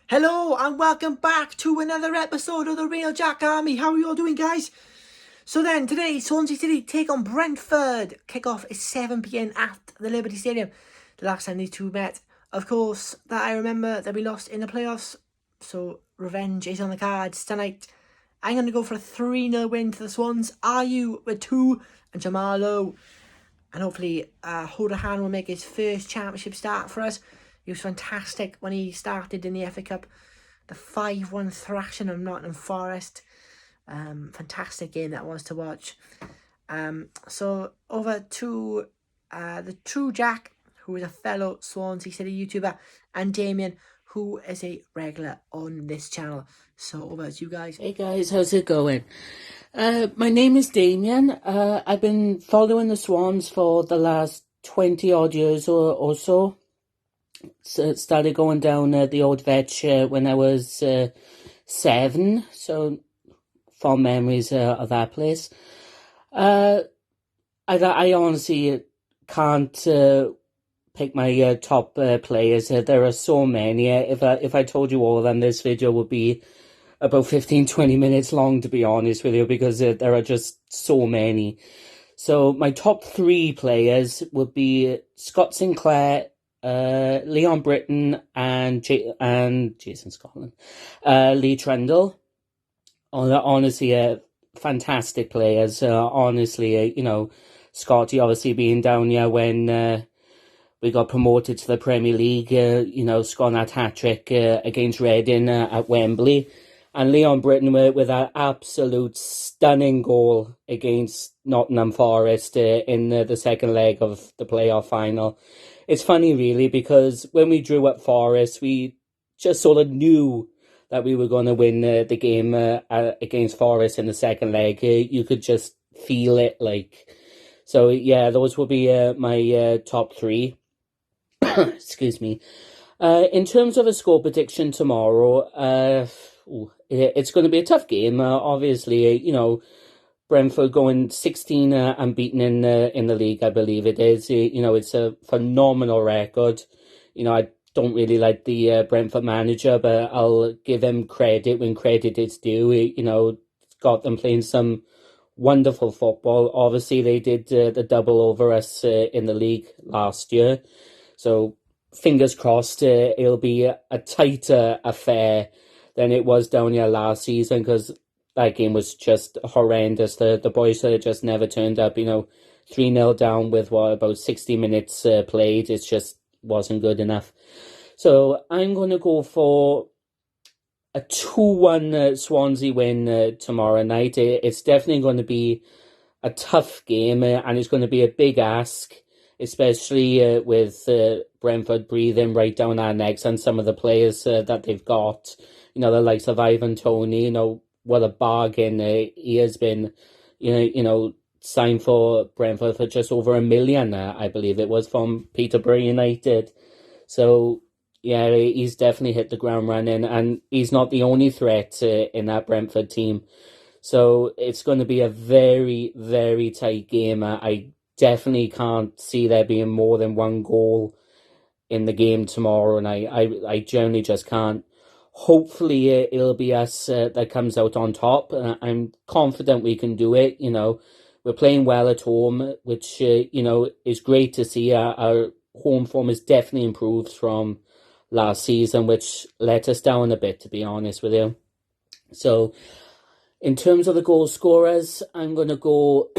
Hello and welcome back to another episode of the Real Jack Army. How are you all doing, guys? So then, today, Swansea City take on Brentford. Kick-off is 7 p.m. at the Liberty Stadium. The last time these two met, of course, that I remember that we lost in the playoffs. So, revenge is on the cards tonight. I'm going to go for a 3-0 win to the Swans. Are you with 2 and Jamal Lowe? And hopefully Hodahan will make his first championship start for us. He was fantastic when he started in the FA Cup. The 5-1 thrashing of Nottingham Forest. Fantastic game that was to watch. So over to the True Jack, who is a fellow Swansea City YouTuber, and Damien, who is a regular on this channel. So over to you guys. Hey guys, how's it going? My name is Damien. I've been following the Swans for the last 20 odd years or so. Started going down the old vetch when I was 7, so fond memories of that place. I honestly can't pick my top players. There are so many. If I told you all of them, this video would be about 15-20 minutes long, to be honest with you, because there are just so many. So my top 3 players would be Scott Sinclair, Leon Britton, and Jason Scotland, Lee Trundle. Honestly, fantastic players. Honestly, Scotty obviously being down here when we got promoted to the Premier League. Scoring that hat-trick against Reading at Wembley. And Leon Britton with an absolute stunning goal against Nottingham Forest in the second leg of the playoff final. It's funny, really, because when we drew at Forest, we just sort of knew that we were going to win the game against Forest in the second leg. You could just feel it, like. So, yeah, those will be my top 3. Excuse me. In terms of a score prediction tomorrow, it's going to be a tough game. Obviously, Brentford going 16 unbeaten in the league, I believe it is. It's a phenomenal record. I don't really like the Brentford manager, but I'll give him credit when credit is due. Got them playing some wonderful football. Obviously, they did the double over us in the league last year. So fingers crossed it'll be a tighter affair than it was down here last season, because that game was just horrendous. The boys just never turned up. 3-0 down with about 60 minutes played. It just wasn't good enough. So I'm going to go for a 2-1 Swansea win tomorrow night. It's definitely going to be a tough game, and it's going to be a big ask, especially with Brentford breathing right down our necks, and some of the players that they've got. The likes of Ivan Toney, what a bargain he has been, signed for Brentford for just over $1 million, I believe it was, from Peterborough United. So, yeah, he's definitely hit the ground running, and he's not the only threat in that Brentford team. So it's going to be a very, very tight game. I definitely can't see there being more than one goal in the game tomorrow, and I generally just can't. Hopefully it'll be us that comes out on top. I'm confident we can do it. We're playing well at home, which is great to see. Our home form has definitely improved from last season, which let us down a bit, to be honest with you. So in terms of the goal scorers, I'm going to go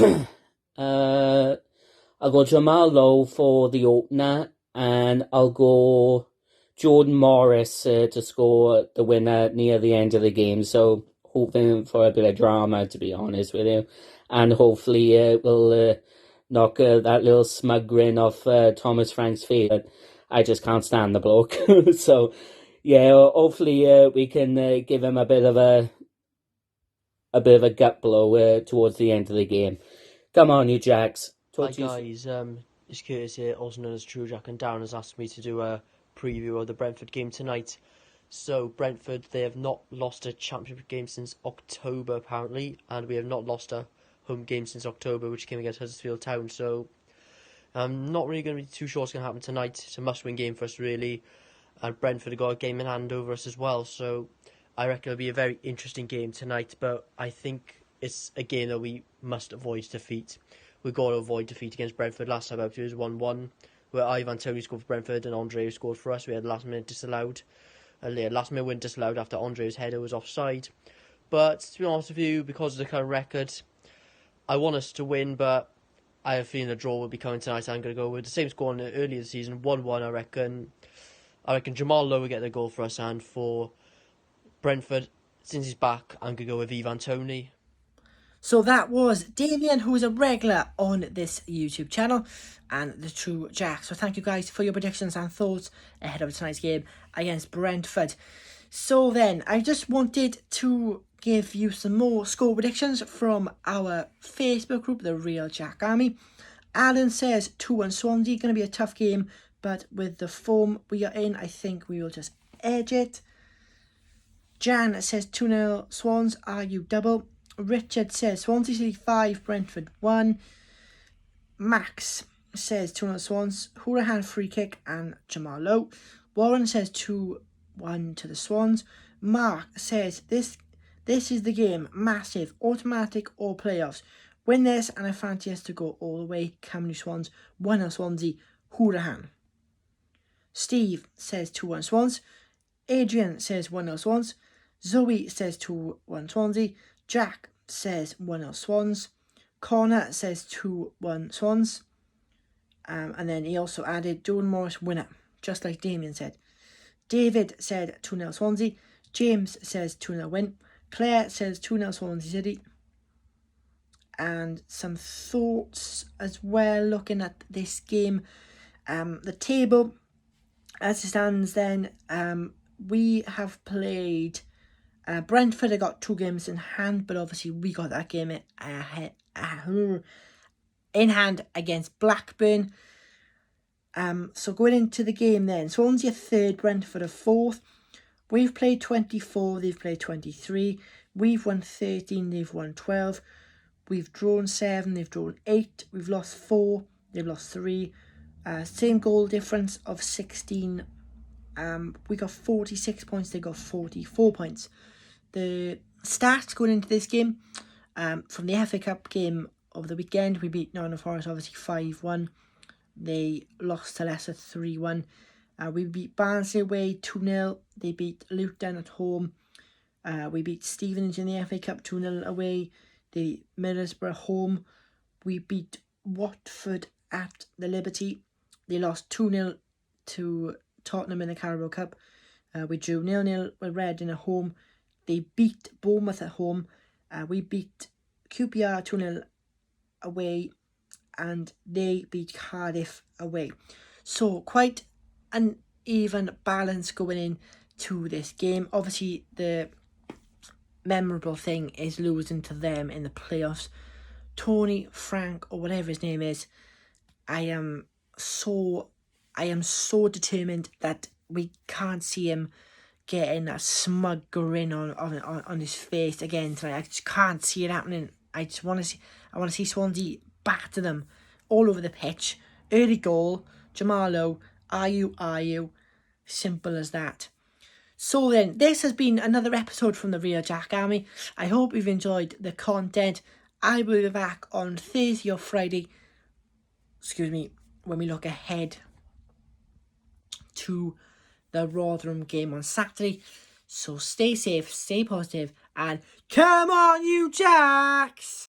I'll go Jamal Lowe for the opener, and I'll go Jordan Morris to score the winner near the end of the game. So hoping for a bit of drama, to be honest with you. And hopefully we'll knock that little smug grin off Thomas Frank's face. But I just can't stand the bloke. So, yeah, hopefully we can give him a bit of a gut blow towards the end of the game. Come on, you Jacks. Hi guys, it's Curtis here, also known as True Jack, and Darren has asked me to do a preview of the Brentford game tonight. So Brentford, they have not lost a championship game since October apparently, and we have not lost a home game since October, which came against Huddersfield Town. So I'm not really going to be too sure what's going to happen tonight. It's a must-win game for us, really. and Brentford have got a game in hand over us as well. So I reckon it'll be a very interesting game tonight. But I think it's a game that we must avoid defeat. We've got to avoid defeat against Brentford. Last time out it was 1-1, where Ivan Toney scored for Brentford and Andre scored for us. We had last minute disallowed. Last minute win disallowed after Andre's header was offside. But to be honest with you, because of the current record, I want us to win, but I have a feeling a draw will be coming tonight. I'm going to go with the same score in the earlier season, 1-1. I reckon Jamal Lowe will get the goal for us, and for Brentford, since he's back, I'm going to go with Ivan Toney. So that was Damien, who is a regular on this YouTube channel, and the True Jack. So thank you guys for your predictions and thoughts ahead of tonight's game against Brentford. So then, I just wanted to give you some more score predictions from our Facebook group, The Real Jack Army. Alan says 2-1 Swansea, going to be a tough game, but with the form we are in, I think we will just edge it. Jan says 2-0 Swans, are you double? Richard says Swansea City 5, Brentford 1. Max says 2-0 Swans, Hourahan free kick and Jamal Lowe. Warren says 2-1 to the Swans. Mark says this is the game, massive, automatic or playoffs. Win this and I fancy us to go all the way. Camry Swans, 1-0 Swansea, Hourahan. Steve says 2-1 Swans. Adrian says 1-0 Swans. Zoe says 2-1 Swansea. Jack says 1-0 Swans. Connor says 2-1 Swans. And then he also added Jordan Morris winner, just like Damien said. David said 2-0 Swansea. James says 2-0 win. Claire says 2-0 Swansea City. And some thoughts as well looking at this game. The table, as it stands then, we have played... Brentford have got 2 games in hand, but obviously we got that game in hand against Blackburn. So going into the game then, Swansea 3rd, Brentford 4th. We've played 24, they've played 23. We've won 13, they've won 12. We've drawn 7, they've drawn 8. We've lost 4, they've lost 3. Same goal difference of 16. We got 46 points, they got 44 points. The stats going into this game, from the FA Cup game of the weekend, we beat Nottingham Forest obviously 5-1. They lost to Leicester 3-1. We beat Barnsley away 2-0. They beat Luton at home. We beat Stevenage in the FA Cup 2-0 away. They beat Middlesbrough home. We beat Watford at the Liberty. They lost 2-0 to Tottenham in the Carabao Cup. We drew 0-0 with Reading at home. They beat Bournemouth at home. We beat QPR 2-0 away. And they beat Cardiff away. So quite an even balance going in to this game. Obviously, the memorable thing is losing to them in the playoffs. Tony, Frank, or whatever his name is, I am so determined that we can't see him getting a smug grin on his face again tonight. I just can't see it happening. I want to see Swansea batter them all over the pitch. Early goal, Jamal Lowe, are you? Simple as that. So then, this has been another episode from the Real Jack Army. I hope you've enjoyed the content. I will be back on Thursday or Friday, when we look ahead to the Rotherham game on Saturday. So stay safe, stay positive, and come on you Jacks!